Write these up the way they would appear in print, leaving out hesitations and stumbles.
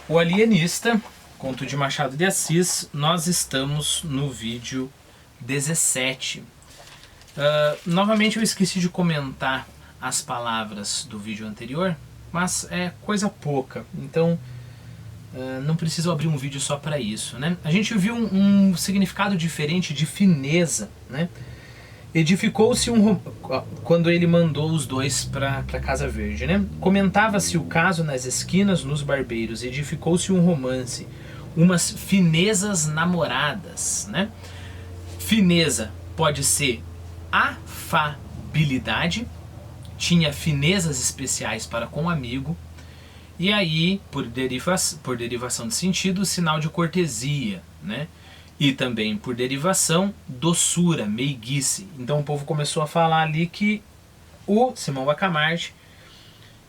O Alienista, conto de Machado de Assis. Nós estamos no vídeo 17. Novamente eu esqueci de comentar as palavras do vídeo anterior, mas é coisa pouca, então não preciso abrir um vídeo só para isso, né? A gente viu um significado diferente de fineza, né? Edificou-se quando ele mandou os dois para Casa Verde, né? Comentava-se o caso nas esquinas, nos barbeiros. Edificou-se um romance, umas finezas namoradas, né? Fineza pode ser afabilidade, tinha finezas especiais para com o amigo, e aí, por derivação de sentido, sinal de cortesia, né? E também, por derivação, doçura, meiguice. Então o povo começou a falar ali que o Simão Bacamarte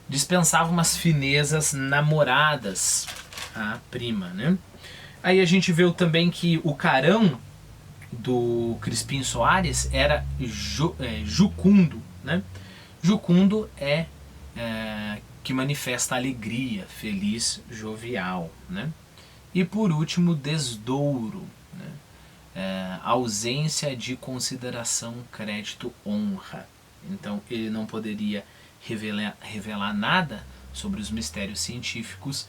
dispensava umas finezas namoradas à prima, né? Aí a gente viu também que o carão do Crispim Soares era jucundo, né? Jucundo é que manifesta alegria, feliz, jovial, né? E por último, desdouro, né? Ausência de consideração, crédito, honra. Então ele não poderia revelar nada sobre os mistérios científicos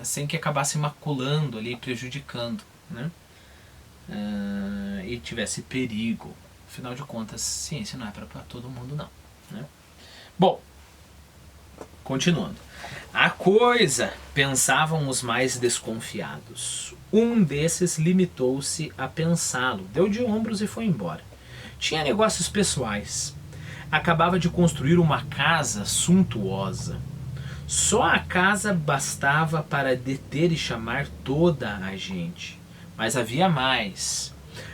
sem que acabasse maculando ali, prejudicando, né? E tivesse perigo. Afinal de contas, ciência não é para todo mundo não, né? Bom, continuando. A coisa, pensavam os mais desconfiados. Um desses limitou-se a pensá-lo, deu de ombros e foi embora. Tinha negócios pessoais. Acabava de construir uma casa suntuosa. Só a casa bastava para deter e chamar toda a gente. Mas havia mais.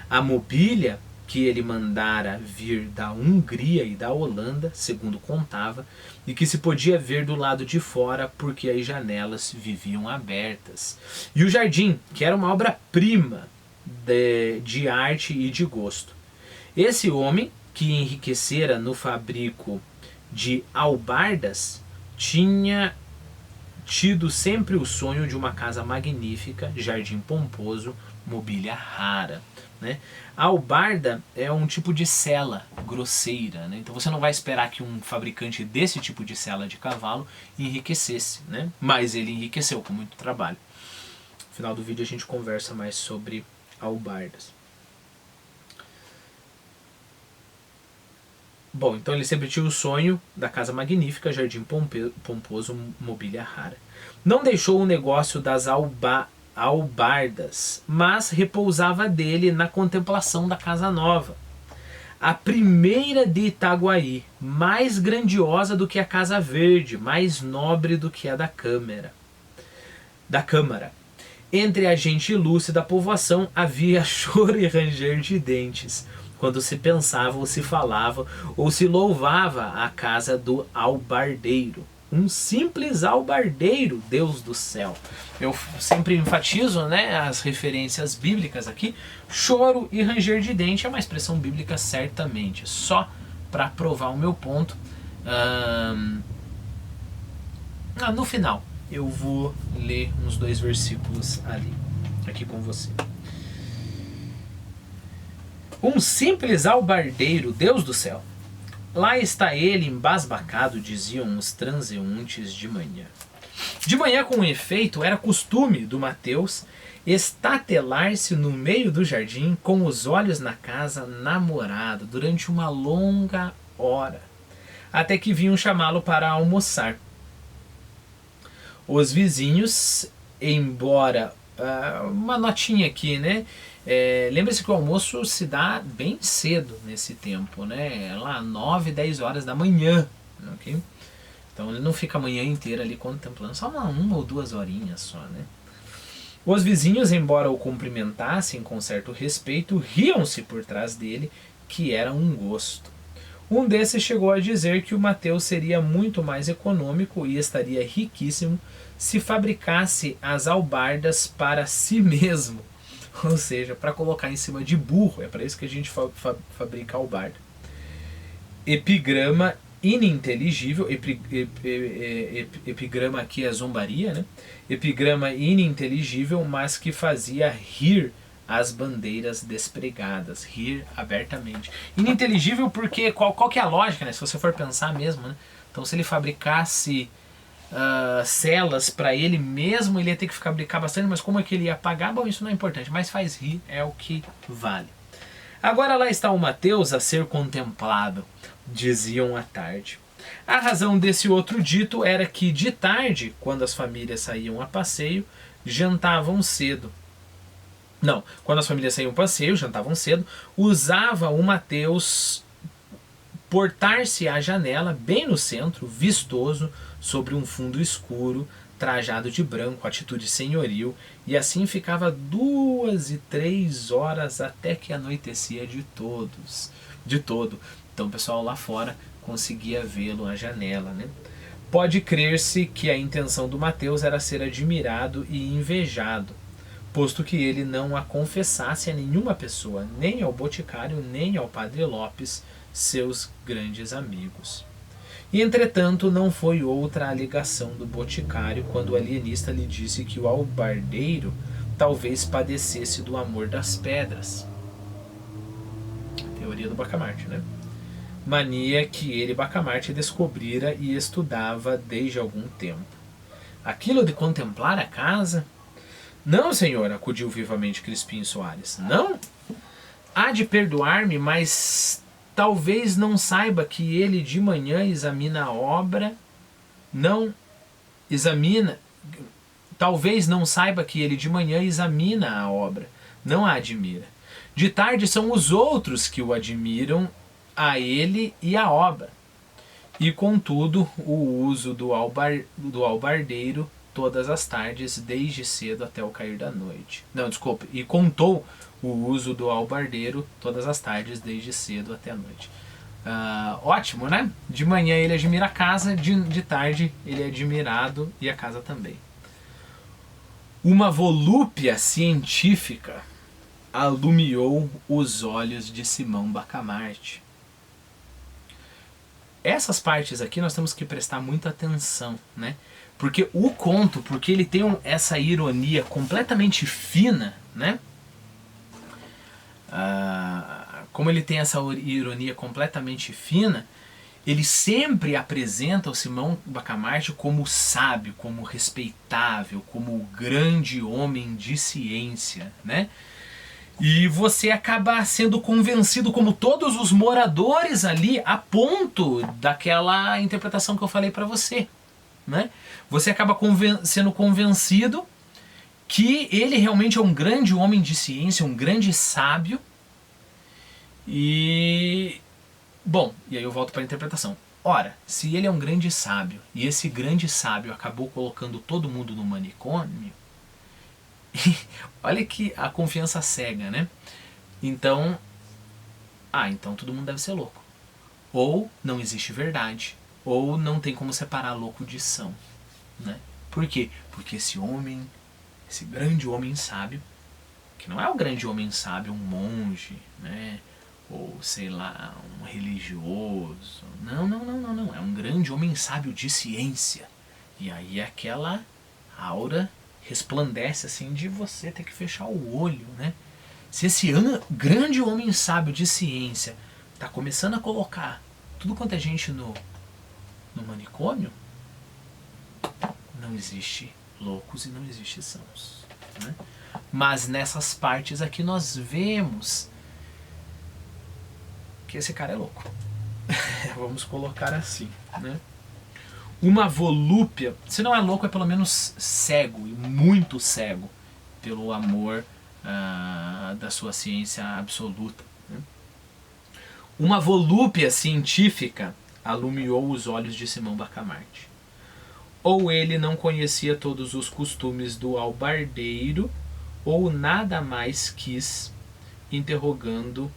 A mobília que ele mandara vir da Hungria e da Holanda, segundo contava, e que se podia ver do lado de fora porque as janelas viviam abertas. E o jardim, que era uma obra-prima de arte e de gosto. Esse homem, que enriquecera no fabrico de albardas, tinha tido sempre o sonho de uma casa magnífica, jardim pomposo, mobília rara, né? A albarda é um tipo de sela grosseira, né? Então você não vai esperar que um fabricante desse tipo de sela de cavalo enriquecesse, né? Mas ele enriqueceu com muito trabalho. No final do vídeo a gente conversa mais sobre albardas. Bom, então ele sempre tinha o sonho da casa magnífica, jardim pomposo, mobília rara. Não deixou o negócio das albardas, mas repousava dele na contemplação da casa nova. A primeira de Itaguaí, mais grandiosa do que a Casa Verde, mais nobre do que a da Câmara. Entre a gente lúcida da povoação havia choro e ranger de dentes, quando se pensava ou se falava ou se louvava a casa do albardeiro. Um simples albardeiro, Deus do céu. Eu sempre enfatizo, né, as referências bíblicas aqui. Choro e ranger de dente é uma expressão bíblica certamente. Só para provar o meu ponto. No final eu vou ler uns 2 versículos ali, aqui com você. Um simples albardeiro, Deus do céu. Lá está ele embasbacado, diziam os transeuntes de manhã. De manhã, com efeito, era costume do Mateus estatelar-se no meio do jardim, com os olhos na casa, namorado, durante uma longa hora, até que vinham chamá-lo para almoçar. Os vizinhos, embora... uma notinha aqui, né? Lembre-se que o almoço se dá bem cedo nesse tempo, né? Lá 9, 10 horas da manhã, ok? Então ele não fica a manhã inteira ali contemplando, só uma ou 2 horinhas só, né? Os vizinhos, embora o cumprimentassem com certo respeito, riam-se por trás dele, que era um gosto. Um desses chegou a dizer que o Mateus seria muito mais econômico e estaria riquíssimo se fabricasse as albardas para si mesmo. Ou seja, para colocar em cima de burro. É para isso que a gente fabrica albarda. Epigrama ininteligível, epigrama aqui é zombaria, né? Epigrama ininteligível, mas que fazia rir as bandeiras despregadas, rir abertamente. Ininteligível porque qual que é a lógica, né? Se você for pensar mesmo, né? Então se ele fabricasse celas para ele mesmo, ele ia ter que fabricar bastante, mas como é que ele ia pagar? Bom, isso não é importante, mas faz rir, é o que vale. Agora lá está o Mateus a ser contemplado, diziam à tarde. A razão desse outro dito era que de tarde, quando as famílias saíam a passeio, jantavam cedo. Não, quando as famílias saíam a passeio, jantavam cedo, usava o Mateus portar-se à janela, bem no centro, vistoso, sobre um fundo escuro, trajado de branco, atitude senhoril, e assim ficava 2 e 3 horas até que anoitecia de todo. Então o pessoal lá fora conseguia vê-lo à janela, né? Pode crer-se que a intenção do Mateus era ser admirado e invejado, posto que ele não a confessasse a nenhuma pessoa, nem ao boticário, nem ao padre Lopes, seus grandes amigos. E entretanto não foi outra a alegação do boticário quando o alienista lhe disse que o albardeiro talvez padecesse do amor das pedras. Teoria do Bacamarte, né? Mania que ele, Bacamarte, descobrira e estudava desde algum tempo. Aquilo de contemplar a casa? Não, senhor, acudiu vivamente Crispim Soares. Não? Há de perdoar-me, mas talvez não saiba que ele de manhã examina a obra, não examina, talvez não saiba que ele de manhã examina a obra, não a admira. De tarde são os outros que o admiram, a ele e a obra. E contudo, o uso do albardeiro todas as tardes, desde cedo até o cair da noite. Não, desculpe, e contou o uso do albardeiro todas as tardes, desde cedo até a noite. Ótimo, né? De manhã ele admira a casa, de tarde ele é admirado e a casa também. Uma volúpia científica alumiou os olhos de Simão Bacamarte. Essas partes aqui nós temos que prestar muita atenção, né? Porque o conto, porque ele tem essa ironia completamente fina, né? Como ele tem essa ironia completamente fina, ele sempre apresenta o Simão Bacamarte como sábio, como respeitável, como grande homem de ciência, né? E você acaba sendo convencido, como todos os moradores ali, a ponto daquela interpretação que eu falei para você, né? Você acaba sendo convencido que ele realmente é um grande homem de ciência, um grande sábio. E bom, e aí eu volto para a interpretação. Ora, se ele é um grande sábio e esse grande sábio acabou colocando todo mundo no manicômio, olha que a confiança cega, né? Então, então todo mundo deve ser louco. Ou não existe verdade, ou não tem como separar louco de são, né? Por quê? Porque esse homem, esse grande homem sábio, que não é o grande homem sábio, um monge, né? Ou sei lá, um religioso. Não. É um grande homem sábio de ciência. E aí aquela aura resplandece assim de você ter que fechar o olho, né? Se esse grande homem sábio de ciência está começando a colocar tudo quanto é gente no manicômio, não existe loucos e não existe sãos, né? Mas nessas partes aqui nós vemos que esse cara é louco. Vamos colocar assim, né? Uma volúpia, se não é louco, é pelo menos cego, e muito cego, pelo amor da sua ciência absoluta, né? Uma volúpia científica alumiou os olhos de Simão Bacamarte. Ou ele não conhecia todos os costumes do albardeiro, ou nada mais quis, interrogando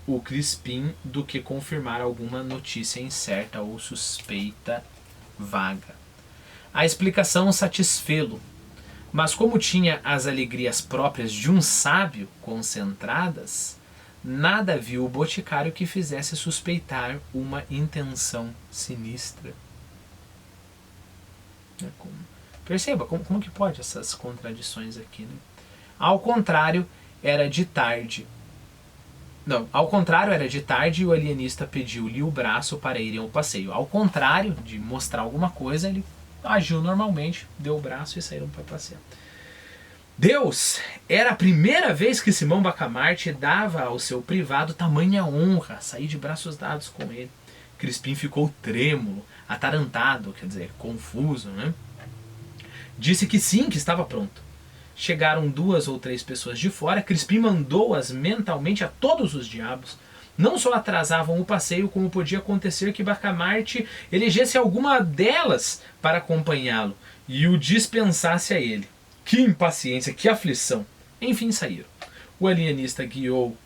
o Crispim, do que confirmar alguma notícia incerta ou suspeita vaga. A explicação satisfê-lo, mas como tinha as alegrias próprias de um sábio concentradas, nada viu o boticário que fizesse suspeitar uma intenção sinistra. Perceba como que pode essas contradições aqui, né? Ao contrário, era de tarde. Não, ao contrário, era de tarde e o alienista pediu-lhe o braço para irem ao passeio. Ao contrário de mostrar alguma coisa, ele agiu normalmente, deu o braço e saíram para passear. Deus, era a primeira vez que Simão Bacamarte dava ao seu privado tamanha honra, sair de braços dados com ele. Crispim ficou trêmulo, atarantado, quer dizer, confuso, né? Disse que sim, que estava pronto. Chegaram 2 ou 3 pessoas de fora, Crispim mandou-as mentalmente a todos os diabos. Não só atrasavam o passeio, como podia acontecer que Bacamarte elegesse alguma delas para acompanhá-lo e o dispensasse a ele. Que impaciência, que aflição! Enfim saíram. O alienista guiou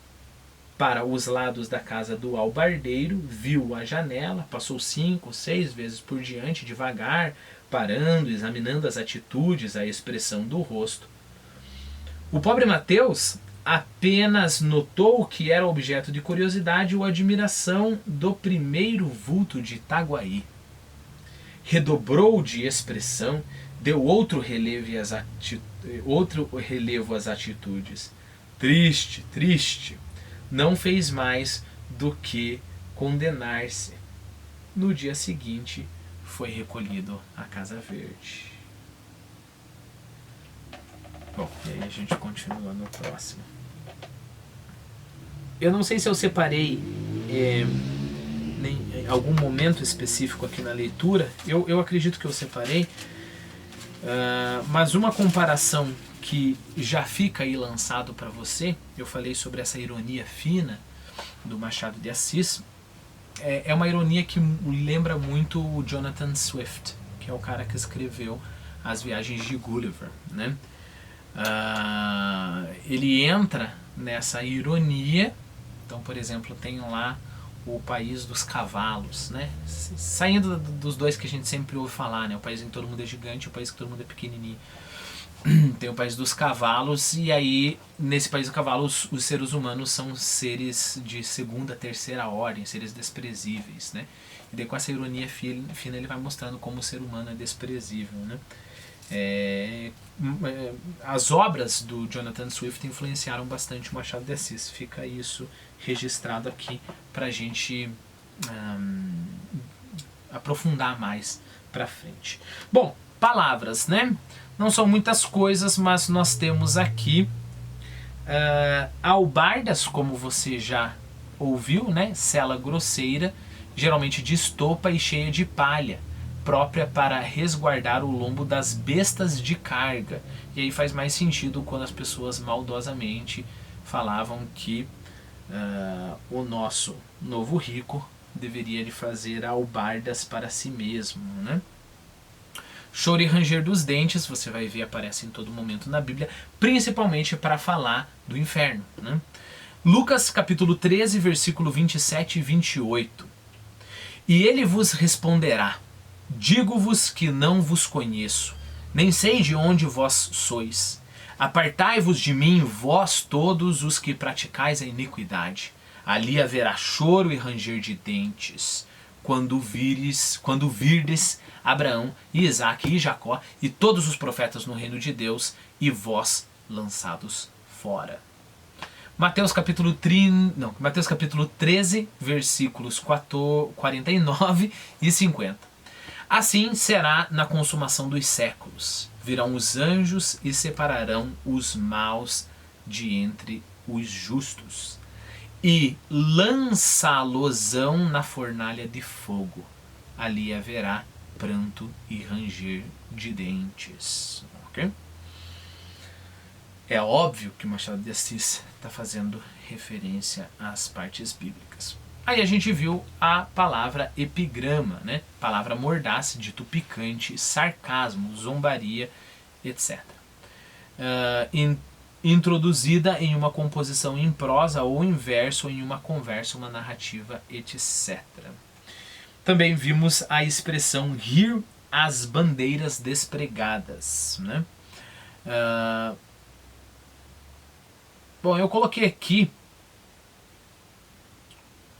para os lados da casa do albardeiro, viu a janela, passou 5, 6 vezes por diante, devagar, parando, examinando as atitudes, a expressão do rosto. O pobre Mateus apenas notou que era objeto de curiosidade ou admiração do primeiro vulto de Itaguaí. Redobrou de expressão, deu outro relevo às atitudes. Triste, triste. Não fez mais do que condenar-se. No dia seguinte, foi recolhido à Casa Verde. Bom, e aí a gente continua no próximo. Eu não sei se eu separei em algum momento específico aqui na leitura. Eu acredito que eu separei. Mas uma comparação que já fica aí lançado para você, eu falei sobre essa ironia fina do Machado de Assis, é uma ironia que lembra muito o Jonathan Swift, que é o cara que escreveu As Viagens de Gulliver, né? Ele entra nessa ironia. Então, por exemplo, tem lá o País dos Cavalos, né? Saindo dos dois que a gente sempre ouve falar, né? O país em que todo mundo é gigante e o país que todo mundo é pequenininho. Tem o País dos Cavalos, e aí nesse País dos Cavalos os seres humanos são seres de segunda, terceira ordem, seres desprezíveis, né? E daí com essa ironia fina ele vai mostrando como o ser humano é desprezível, né? As obras do Jonathan Swift influenciaram bastante o Machado de Assis. Fica isso registrado aqui pra gente aprofundar mais pra frente. Bom, palavras, né? Não são muitas coisas, mas nós temos aqui albardas, como você já ouviu, né? Sela grosseira, geralmente de estopa e cheia de palha, própria para resguardar o lombo das bestas de carga. E aí faz mais sentido quando as pessoas maldosamente falavam que o nosso novo rico deveria de fazer albardas para si mesmo, né? Choro e ranger dos dentes, você vai ver, aparece em todo momento na Bíblia, principalmente para falar do inferno, né? Lucas capítulo 13, versículo 27 e 28. E ele vos responderá: digo-vos que não vos conheço, nem sei de onde vós sois. Apartai-vos de mim, vós todos os que praticais a iniquidade. Ali haverá choro e ranger de dentes, quando virdes Abraão e Isaque e Jacó e todos os profetas no reino de Deus, e vós lançados fora. Mateus capítulo 13, versículos 49 e 50. Assim será na consumação dos séculos. Virão os anjos e separarão os maus de entre os justos, e lançá-losão na fornalha de fogo. Ali haverá pranto e ranger de dentes. Okay? É óbvio que Machado de Assis está fazendo referência às partes bíblicas. Aí a gente viu a palavra epigrama, né? Palavra mordaz, dito picante, sarcasmo, zombaria, etc. Introduzida em uma composição em prosa ou em verso, ou em uma conversa, uma narrativa, etc. Também vimos a expressão rir às bandeiras despregadas, né? Bom, eu coloquei aqui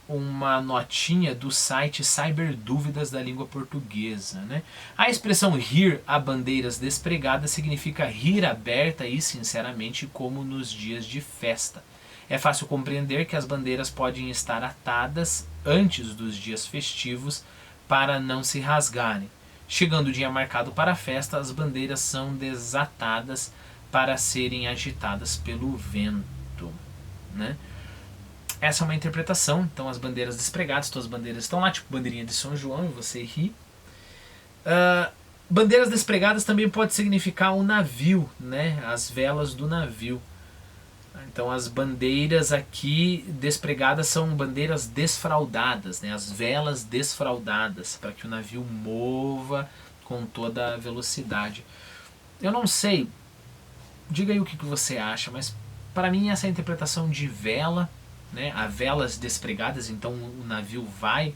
uma notinha do site Cyberdúvidas da língua portuguesa, né? A expressão rir a bandeiras despregadas significa rir aberta e sinceramente como nos dias de festa. É fácil compreender que as bandeiras podem estar atadas antes dos dias festivos para não se rasgarem. Chegando o dia marcado para a festa, as bandeiras são desatadas para serem agitadas pelo vento, né? Essa é uma interpretação. Então as bandeiras despregadas, todas as bandeiras estão lá, tipo bandeirinha de São João, e você ri. Bandeiras despregadas também pode significar um navio, né? As velas do navio. Então as bandeiras aqui despregadas são bandeiras desfraldadas, né? As velas desfraldadas, para que o navio mova com toda a velocidade. Eu não sei, diga aí o que você acha, mas para mim essa interpretação de vela, né? A velas despregadas, então o navio vai,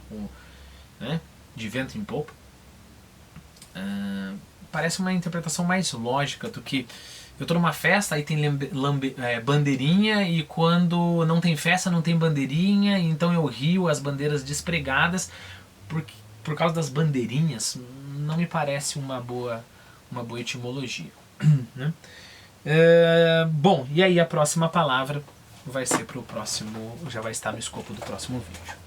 né? De vento em popa, parece uma interpretação mais lógica do que eu tô numa festa, aí tem bandeirinha, e quando não tem festa não tem bandeirinha, então eu rio as bandeiras despregadas, por causa das bandeirinhas. Não me parece uma boa etimologia. Né? Bom, e aí a próxima palavra vai ser pro próximo, já vai estar no escopo do próximo vídeo.